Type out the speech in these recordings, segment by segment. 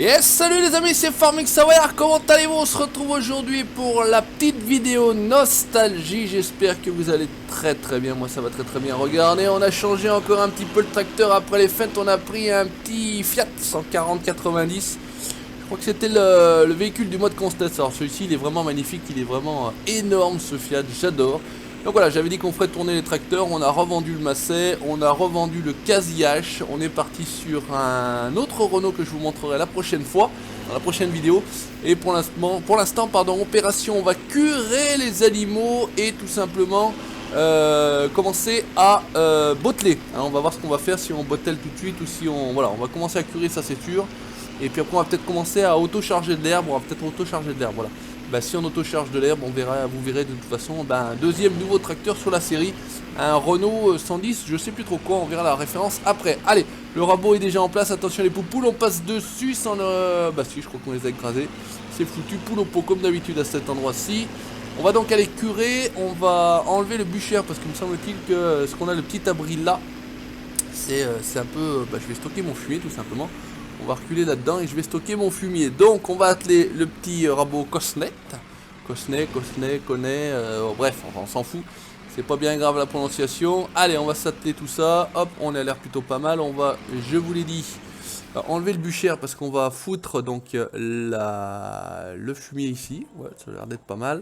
Yes, salut les amis, c'est Farming Savoyard, comment allez-vous? On se retrouve aujourd'hui pour la petite vidéo nostalgie. J'espère que vous allez très bien, moi ça va très bien. Regardez, on a changé encore un petit peu le tracteur après les fêtes. On a pris un petit Fiat 140-90. Je crois que c'était le véhicule du mode Constance. Alors celui-ci il est vraiment magnifique, il est vraiment énorme ce Fiat, j'adore. Donc voilà, j'avais dit qu'on ferait tourner les tracteurs, on a revendu le Massey, on a revendu le Casillac, on est parti sur un autre Renault que je vous montrerai la prochaine fois, dans la prochaine vidéo. Et pour l'instant, opération, on va curer les animaux et tout simplement commencer à botteler. Hein, on va voir ce qu'on va faire, si on bottelle tout de suite ou si on... Voilà, on va commencer à curer, ça c'est sûr. Et puis après on va peut-être commencer à auto-charger de l'herbe, voilà. Bah, si on auto-charge de l'herbe, vous verrez de toute façon un deuxième nouveau tracteur sur la série, un Renault 110, je sais plus trop quoi, on verra la référence après. Allez, le rabot est déjà en place, attention les poupoules, on passe dessus sans le... Bah si, je crois qu'on les a écrasés, c'est foutu, poule au pot comme d'habitude à cet endroit-ci. On va donc aller curer, on va enlever le bûcher parce qu'il me semble-t-il que ce qu'on a le petit abri là, c'est un peu... Bah, je vais stocker mon fumier tout simplement. On va reculer là-dedans et je vais stocker mon fumier. Donc on va atteler le petit rabot Cosnet. Cosnet, Connet, bref, on s'en fout. C'est pas bien grave la prononciation. Allez, on va s'atteler tout ça. Hop, on a l'air plutôt pas mal. On va, je vous l'ai dit, enlever le bûcher parce qu'on va foutre donc le fumier ici. Ouais, ça a l'air d'être pas mal.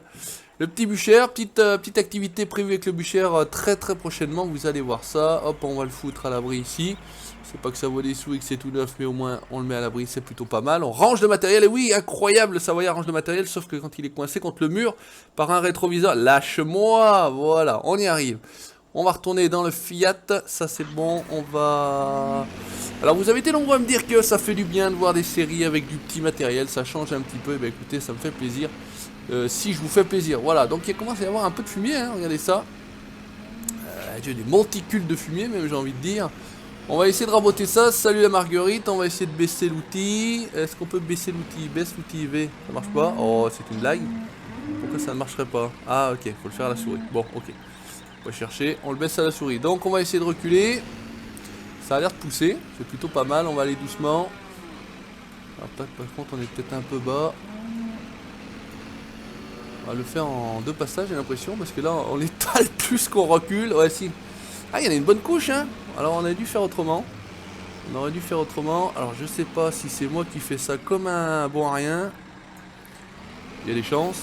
Le petit bûcher, petite activité prévue avec le bûcher très prochainement. Vous allez voir ça. Hop, on va le foutre à l'abri ici. C'est pas que ça vaut des sous et que c'est tout neuf, mais au moins on le met à l'abri, c'est plutôt pas mal. On range le matériel, et oui, incroyable, le Savoyard range le matériel, sauf que quand il est coincé contre le mur par un rétroviseur, lâche-moi, voilà, on y arrive. On va retourner dans le Fiat, ça c'est bon, on va... Alors vous avez été nombreux à me dire que ça fait du bien de voir des séries avec du petit matériel, ça change un petit peu, et bien écoutez, ça me fait plaisir. Si je vous fais plaisir, voilà, donc il commence à y avoir un peu de fumier, hein, regardez ça. J'ai des monticules de fumier, même j'ai envie de dire. On va essayer de raboter ça, salut la Marguerite, on va essayer de baisser l'outil. Est-ce qu'on peut baisser l'outil? Baisse l'outil IV, ça marche pas? Oh, c'est une blague. Pourquoi ça ne marcherait pas? Ah ok, faut le faire à la souris. Bon, ok. On va chercher, on le baisse à la souris. Donc on va essayer de reculer. Ça a l'air de pousser, c'est plutôt pas mal, on va aller doucement. Alors, par contre on est peut-être un peu bas. On va le faire en deux passages j'ai l'impression, parce que là on étale plus qu'on recule. Ouais si. Ah, il y en a une bonne couche, hein. Alors, on aurait dû faire autrement. Alors, je sais pas si c'est moi qui fais ça comme un bon à rien. Il y a des chances.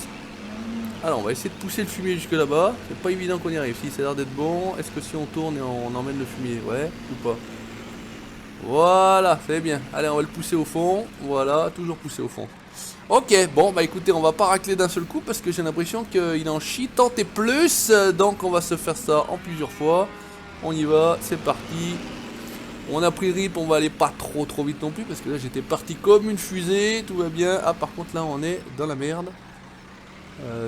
Alors, on va essayer de pousser le fumier jusque là-bas. C'est pas évident qu'on y arrive. Si, ça a l'air d'être bon. Est-ce que si on tourne et on emmène le fumier? Ouais, ou pas? Voilà, c'est bien. Allez, on va le pousser au fond. Voilà, toujours pousser au fond. Ok, bon, bah écoutez, on va pas racler d'un seul coup parce que j'ai l'impression qu'il en chie tant et plus. Donc, on va se faire ça en plusieurs fois. On y va, c'est parti. On a pris rip, on va aller pas trop vite non plus parce que là j'étais parti comme une fusée, tout va bien. Ah par contre là on est dans la merde.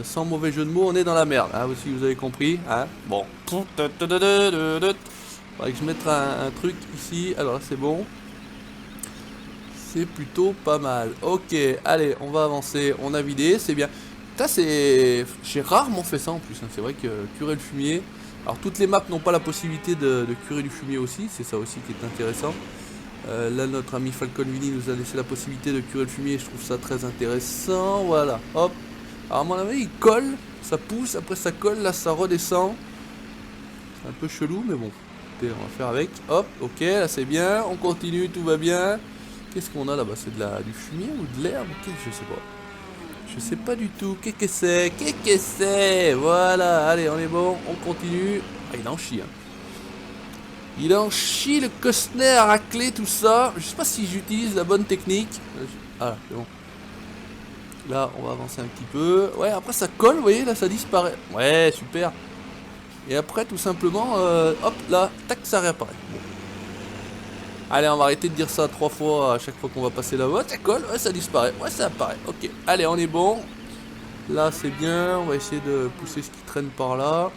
Sans mauvais jeu de mots, on est dans la merde. Ah aussi vous avez compris, hein. Bon. Faudrait que je mette un truc ici. Alors là c'est bon. C'est plutôt pas mal. Ok, allez, on va avancer. On a vidé, c'est bien. Ça c'est... J'ai rarement fait ça en plus, hein. C'est vrai que curer le fumier... Alors toutes les maps n'ont pas la possibilité de curer du fumier aussi, c'est ça aussi qui est intéressant. Là notre ami Falcon Vini nous a laissé la possibilité de curer le fumier, je trouve ça très intéressant. Voilà, hop. Alors à mon avis il colle, ça pousse, après ça colle, là ça redescend. C'est un peu chelou mais bon, écoutez, on va faire avec. Hop, ok, là c'est bien, on continue, tout va bien. Qu'est-ce qu'on a là-bas? C'est du fumier ou de l'herbe? Je sais pas. Je sais pas du tout, qu'est-ce que c'est? Voilà, allez, on est bon, on continue. Ah, il en chie, hein. Il en chie, le Cosnet à racler, tout ça. Je sais pas si j'utilise la bonne technique. Ah, c'est bon. Là, on va avancer un petit peu. Ouais, après ça colle, vous voyez, là ça disparaît. Ouais, super. Et après, tout simplement, hop, là, tac, ça réapparaît. Bon. Allez, on va arrêter de dire ça 3 fois à chaque fois qu'on va passer là-bas. Ça colle, ouais, ça disparaît, ouais, ça apparaît. Ok, allez, on est bon. Là, c'est bien. On va essayer de pousser ce qui traîne par là.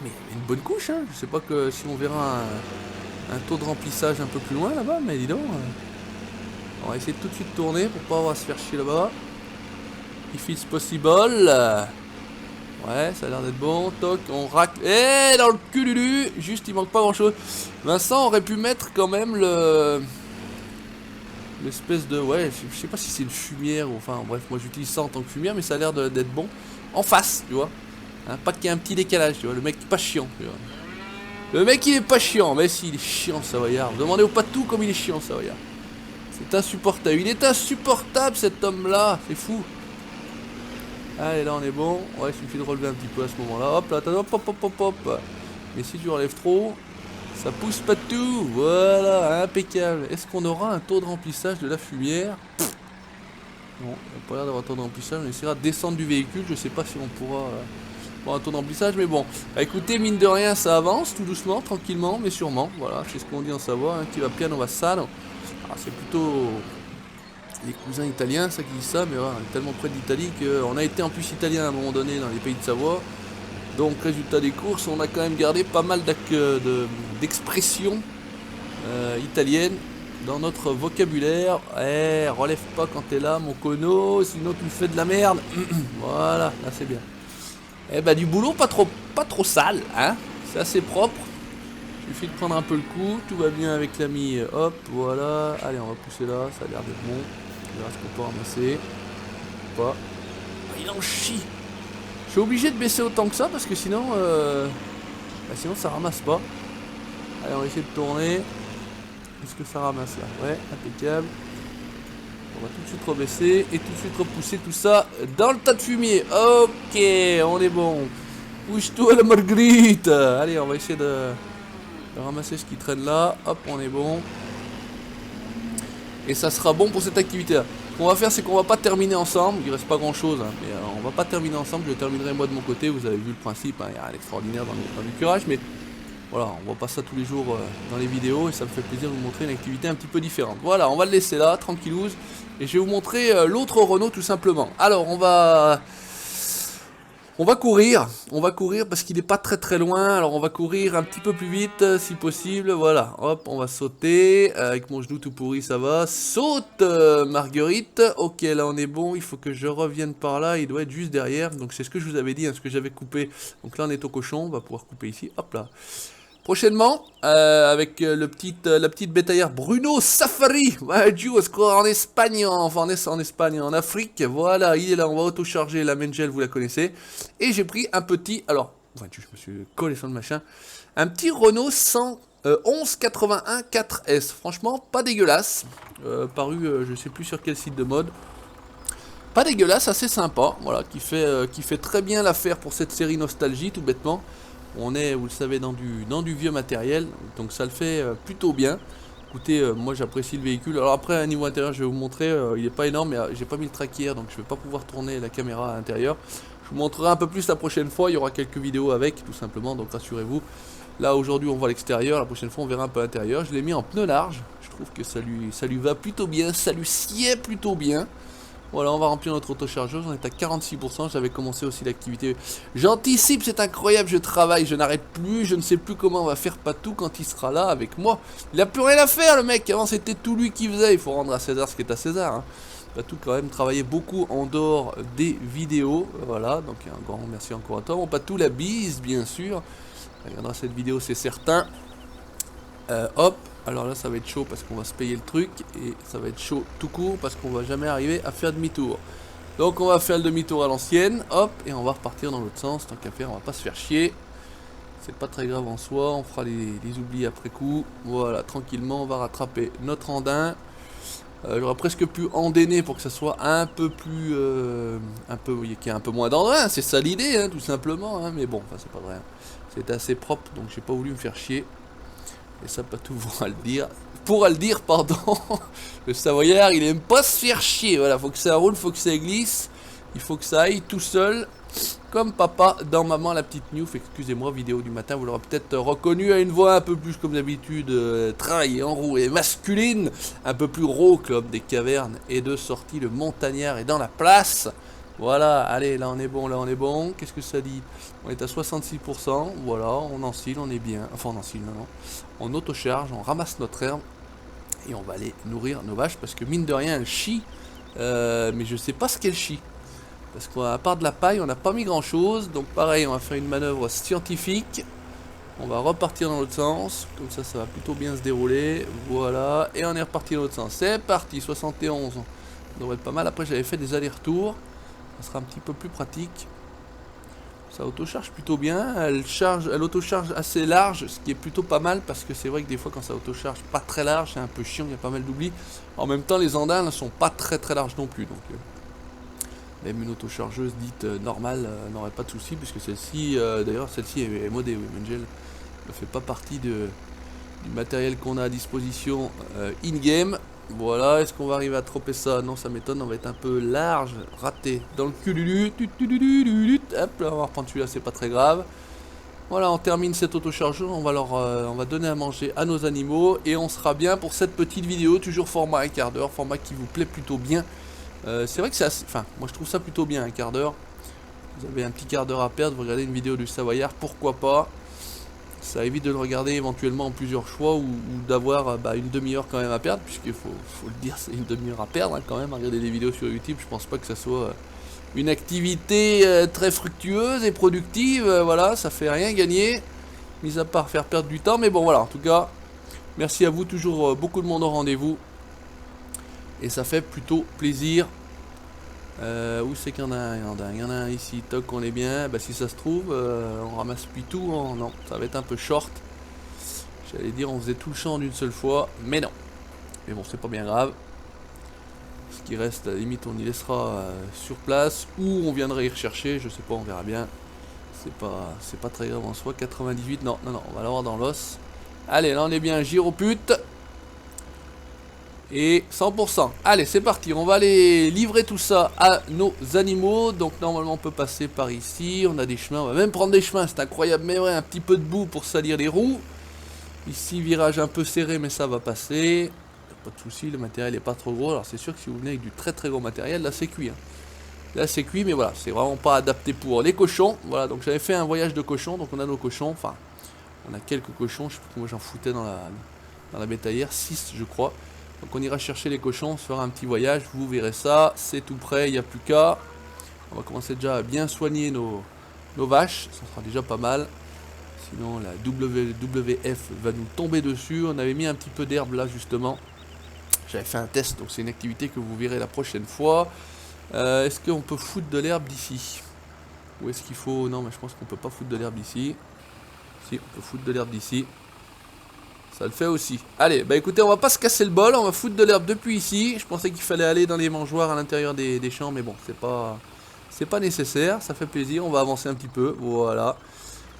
Mais il y a une bonne couche, hein. Je sais pas que si on verra un taux de remplissage un peu plus loin là-bas, mais dis donc. On va essayer de tout de suite tourner pour pas avoir à se faire chier là-bas. If it's possible. Ouais, ça a l'air d'être bon. Toc, on racle. Eh, dans le cululu. Juste, il manque pas grand chose. Vincent aurait pu mettre quand même l'espèce de... Ouais, je sais pas si c'est une fumière ou... Enfin bref, moi j'utilise ça en tant que fumière, mais ça a l'air d'être bon. En face, tu vois. Hein, pas qu'il y ait un petit décalage, tu vois. Le mec pas chiant, tu vois. Le mec il est pas chiant, mais si il est chiant Savoyard. Demandez au Patou comme il est chiant Savoyard. C'est insupportable, il est insupportable cet homme là, c'est fou. Allez là on est bon, ouais il suffit de relever un petit peu à ce moment là, hop là, hop hop hop hop hop. Mais si tu relèves trop, ça pousse pas tout, voilà, impeccable. Est-ce qu'on aura un taux de remplissage de la fumière? Non, il n'y a pas l'air d'avoir un taux de remplissage, on essaiera de descendre du véhicule, je sais pas si on pourra avoir un taux de remplissage, mais bon. Bah, écoutez, mine de rien ça avance, tout doucement, tranquillement, mais sûrement, voilà, c'est ce qu'on dit en Savoie, hein, qui va piano va sano. C'est plutôt les cousins italiens ça qui disent ça, mais voilà, on est tellement près de l'Italie qu'on a été en plus italien à un moment donné dans les pays de Savoie. Donc résultat des courses, on a quand même gardé pas mal d'expressions italiennes dans notre vocabulaire. Eh, relève pas quand t'es là mon cono, sinon tu fais de la merde. Voilà, là c'est bien. Eh bah du boulot pas trop sale, hein, c'est assez propre. Il suffit de prendre un peu le coup, tout va bien avec l'ami, hop, voilà, allez on va pousser là, ça a l'air d'être bon, on verra ce qu'on peut ramasser, pas, ah, il en chie, je suis obligé de baisser autant que ça parce que sinon, sinon ça ramasse pas, allez on va essayer de tourner, est-ce que ça ramasse là, ouais, impeccable, on va tout de suite rebaisser et tout de suite repousser tout ça dans le tas de fumier, ok, on est bon, pousse-toi la marguerite, allez on va essayer de ramasser ce qui traîne là, hop on est bon. Et ça sera bon pour cette activité là. Ce qu'on va faire c'est qu'on va pas terminer ensemble, il reste pas grand chose hein, mais on va pas terminer ensemble, je terminerai moi de mon côté, vous avez vu le principe, hein, il n'y a rien d'extraordinaire dans le curage, mais voilà, on voit pas ça tous les jours dans les vidéos et ça me fait plaisir de vous montrer une activité un petit peu différente. Voilà, on va le laisser là, tranquillouse, et je vais vous montrer l'autre Renault tout simplement. Alors on va courir parce qu'il n'est pas très loin, alors on va courir un petit peu plus vite si possible, voilà, hop, on va sauter, avec mon genou tout pourri ça va, saute Marguerite, ok là on est bon, il faut que je revienne par là, il doit être juste derrière, donc c'est ce que je vous avais dit, hein, ce que j'avais coupé, donc là on est au cochon, on va pouvoir couper ici, hop là. Prochainement, avec la petite bétaillère Bruno Safari, ouais, en Espagne, enfin en Espagne, en Afrique, voilà, il est là, on va auto-charger la Mengel, vous la connaissez, et j'ai pris un petit, alors, enfin, je me suis collé sur le machin, un petit Renault 1181 4S, franchement, pas dégueulasse, paru, je sais plus sur quel site de mode, pas dégueulasse, assez sympa, voilà, qui fait très bien l'affaire pour cette série Nostalgie, tout bêtement. On est, vous le savez, dans du vieux matériel, donc ça le fait plutôt bien. Écoutez, moi j'apprécie le véhicule. Alors après, à niveau intérieur, je vais vous montrer, il n'est pas énorme, mais j'ai pas mis le track hier, donc je vais pas pouvoir tourner la caméra à l'intérieur. Je vous montrerai un peu plus la prochaine fois, il y aura quelques vidéos avec, tout simplement, donc rassurez-vous. Là, aujourd'hui, on voit l'extérieur, la prochaine fois, on verra un peu l'intérieur. Je l'ai mis en pneu large, je trouve que ça lui va plutôt bien, ça lui sied plutôt bien. Voilà, on va remplir notre autochargeuse, on est à 46%, j'avais commencé aussi l'activité. J'anticipe, c'est incroyable, je travaille, je n'arrête plus, je ne sais plus comment on va faire Patou quand il sera là avec moi. Il n'a plus rien à faire le mec, avant c'était tout lui qui faisait, il faut rendre à César ce qui est à César. Hein. Patou quand même travaillait beaucoup en dehors des vidéos, voilà, donc un grand merci encore à toi. Mon Patou, la bise bien sûr, il regardera cette vidéo c'est certain. Hop. Alors là ça va être chaud parce qu'on va se payer le truc et ça va être chaud tout court parce qu'on va jamais arriver à faire demi-tour. Donc on va faire le demi-tour à l'ancienne, hop, et on va repartir dans l'autre sens, tant qu'à faire on va pas se faire chier. C'est pas très grave en soi, on fera les oublis après coup. Voilà, tranquillement on va rattraper notre andin. J'aurais presque pu endainer pour que ça soit un peu plus... qu'il y ait un peu moins d'andin, c'est ça l'idée, hein, tout simplement, hein, mais bon, enfin c'est pas vrai. Hein. C'était assez propre, donc j'ai pas voulu me faire chier. Et ça, Patou pourra le dire, pardon. Le Savoyard, il aime pas se faire chier. Voilà, faut que ça roule, faut que ça glisse. Il faut que ça aille tout seul. Comme papa dans Maman la petite Newf. Excusez-moi, vidéo du matin, vous l'aurez peut-être reconnu à une voix un peu plus comme d'habitude, traille et enrouée, masculine. Un peu plus rauque, l'homme des cavernes et de sortie. Le montagnard est dans la place. Voilà, allez, là on est bon, là on est bon. Qu'est-ce que ça dit? On est à 66%, voilà, on enfile, on est bien. Enfin, on enfile, non. On autocharge, on ramasse notre herbe. Et on va aller nourrir nos vaches parce que mine de rien, elles chient. Mais je sais pas ce qu'elles chient. Parce qu'à part de la paille, on n'a pas mis grand chose. Donc pareil, on va faire une manœuvre scientifique. On va repartir dans l'autre sens, comme ça ça va plutôt bien se dérouler. Voilà, et on est reparti dans l'autre sens. C'est parti, 71. Ça devrait être pas mal. Après j'avais fait des allers-retours. Ça sera un petit peu plus pratique. Ça autocharge plutôt bien. Elle autocharge assez large, ce qui est plutôt pas mal parce que c'est vrai que des fois quand ça autocharge pas très large, c'est un peu chiant, il y a pas mal d'oubli. En même temps, les andins ne sont pas très larges non plus. Donc même une autochargeuse dite normale n'aurait pas de souci puisque celle-ci, d'ailleurs celle-ci est modée. Oui, Mangel ne fait pas partie du matériel qu'on a à disposition in-game. Voilà, est-ce qu'on va arriver à troper ça? Non, ça m'étonne, on va être un peu large, raté dans le cululu. Hop, là, on va reprendre celui-là, c'est pas très grave. Voilà, on termine cette autochargeuse, on va donner à manger à nos animaux et on sera bien pour cette petite vidéo, toujours format un quart d'heure, format qui vous plaît plutôt bien. C'est vrai que c'est assez, enfin, moi je trouve ça plutôt bien un quart d'heure. Vous avez un petit quart d'heure à perdre, vous regardez une vidéo du Savoyard, pourquoi pas. Ça évite de le regarder éventuellement en plusieurs choix ou d'avoir une demi-heure quand même à perdre, puisqu'il faut le dire, c'est une demi-heure à perdre quand même à regarder des vidéos sur YouTube. Je pense pas que ça soit une activité très fructueuse et productive. Voilà, ça fait rien gagner, mis à part faire perdre du temps. Mais bon, voilà, en tout cas, merci à vous, toujours beaucoup de monde au rendez-vous. Et ça fait plutôt plaisir. Où c'est qu'il y en a un? Il y en a un ici, toc, on est bien. Bah si ça se trouve, on ramasse plus tout. Non, ça va être un peu short. J'allais dire on faisait tout le champ en une seule fois, mais non. Mais bon, c'est pas bien grave. Ce qui reste, à la limite, on y laissera sur place. Ou on viendra y rechercher, je sais pas, on verra bien. C'est pas très grave en soi. 98, non, on va l'avoir dans l'os. Allez, là on est bien, gyropute. Et 100%. Allez, c'est parti. On va aller livrer tout ça à nos animaux. Donc normalement on peut passer par ici. On a des chemins. On va même prendre des chemins. C'est incroyable. Mais ouais, un petit peu de boue pour salir les roues. Ici, virage un peu serré, mais ça va passer. Pas de souci. Le matériel est pas trop gros. Alors c'est sûr que si vous venez avec du très gros matériel, là c'est cuit. Là c'est cuit, mais voilà, c'est vraiment pas adapté pour les cochons. Voilà, donc j'avais fait un voyage de cochons. Donc on a nos cochons. Enfin, on a quelques cochons. Je sais plus comment j'en foutais dans la bétaillère. 6 je crois. Donc on ira chercher les cochons, on se fera un petit voyage, vous verrez ça, c'est tout prêt, il n'y a plus qu'à. On va commencer déjà à bien soigner nos vaches, ça sera déjà pas mal. Sinon la WWF va nous tomber dessus. On avait mis un petit peu d'herbe là justement. J'avais fait un test, donc c'est une activité que vous verrez la prochaine fois. Est-ce qu'on peut foutre de l'herbe d'ici? Ou est-ce qu'il faut... Non, mais je pense qu'on peut pas foutre de l'herbe d'ici. Si, on peut foutre de l'herbe d'ici. Ça le fait aussi. Allez, bah écoutez, on va pas se casser le bol, on va foutre de l'herbe depuis ici. Je pensais qu'il fallait aller dans les mangeoires à l'intérieur des champs, mais bon, c'est pas nécessaire, ça fait plaisir, on va avancer un petit peu, voilà.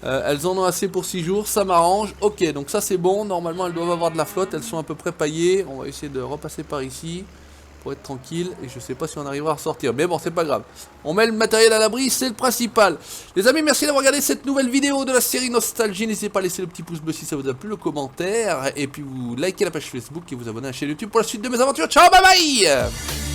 Elles en ont assez pour 6 jours, ça m'arrange. Ok, donc ça c'est bon, normalement elles doivent avoir de la flotte, elles sont à peu près paillées. On va essayer de repasser par ici pour être tranquille, et je sais pas si on arrivera à ressortir, mais bon, c'est pas grave. On met le matériel à l'abri, c'est le principal. Les amis, merci d'avoir regardé cette nouvelle vidéo de la série Nostalgie. N'hésitez pas à laisser le petit pouce bleu si ça vous a plu, le commentaire, et puis vous likez la page Facebook et vous abonnez à la chaîne YouTube pour la suite de mes aventures. Ciao, bye bye.